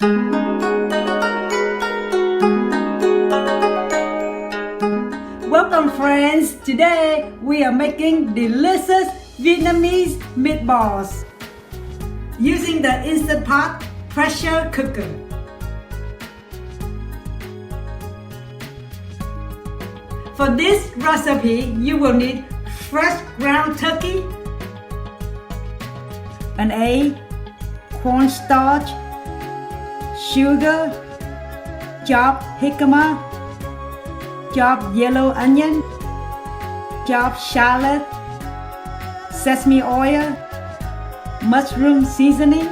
Welcome friends! Today we are making delicious Vietnamese meatballs using the Instant Pot pressure cooker. For this recipe, you will need fresh ground turkey, an egg, cornstarch, sugar, chopped jicama, chopped yellow onion, chopped shallot, sesame oil, mushroom seasoning,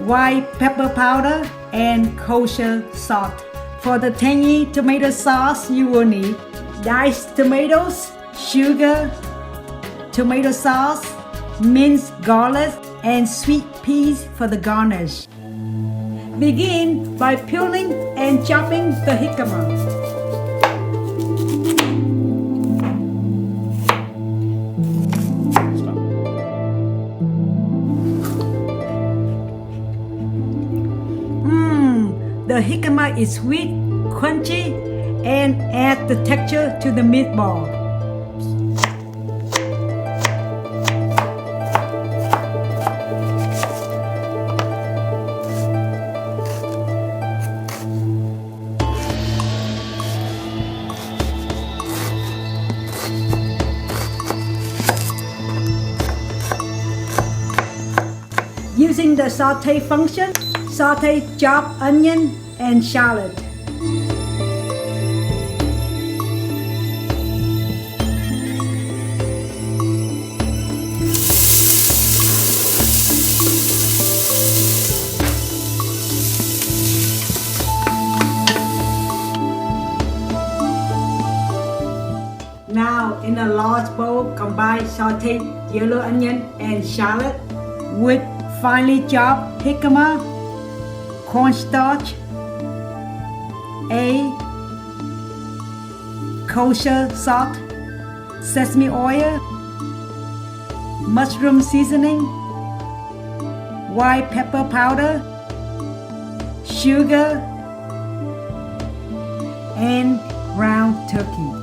white pepper powder, and kosher salt. For the tangy tomato sauce, you will need diced tomatoes, sugar, tomato sauce, minced garlic, and sweet peas for the garnish. Begin by peeling and chopping the jicama. The jicama is sweet, crunchy, and adds the texture to the meatball. Using the saute function, saute chopped onion and shallot. Now in a large bowl, combine sauteed yellow onion and shallot with finely chopped jicama, cornstarch, egg, kosher salt, sesame oil, mushroom seasoning, white pepper powder, sugar, and ground turkey.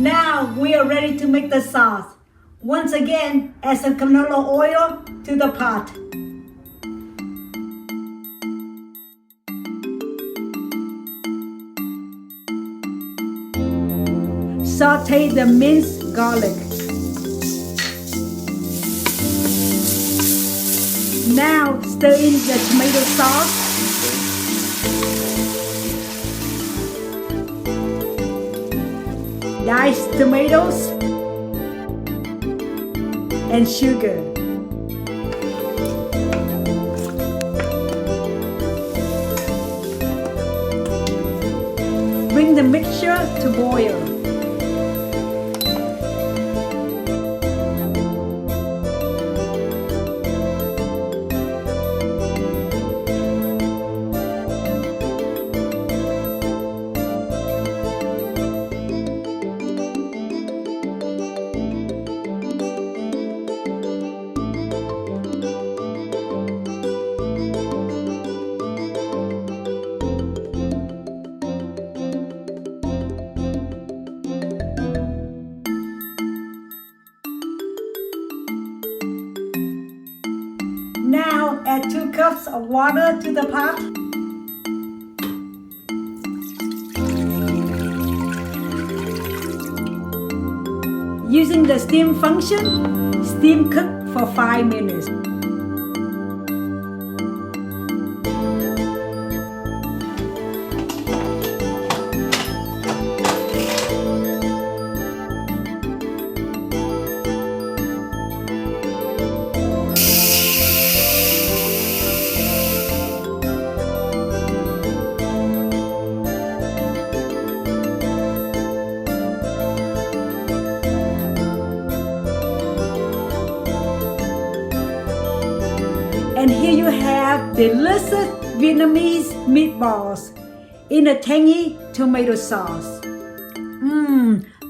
Now we are ready to make the sauce. Once again, add some canola oil to the pot. Saute the minced garlic. Now stir in the tomato sauce. Diced tomatoes and sugar. Bring the mixture to boil. Now add 2 cups of water to the pot. Using the steam function, steam cook for 5 minutes. have delicious Vietnamese meatballs in a tangy tomato sauce.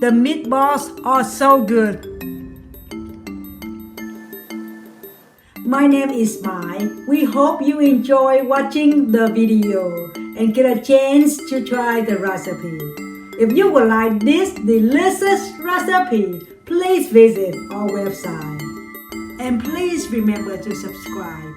The meatballs are so good. My name is Mai. We hope you enjoy watching the video and get a chance to try the recipe. If you would like this delicious recipe, please visit our website. And please remember to subscribe.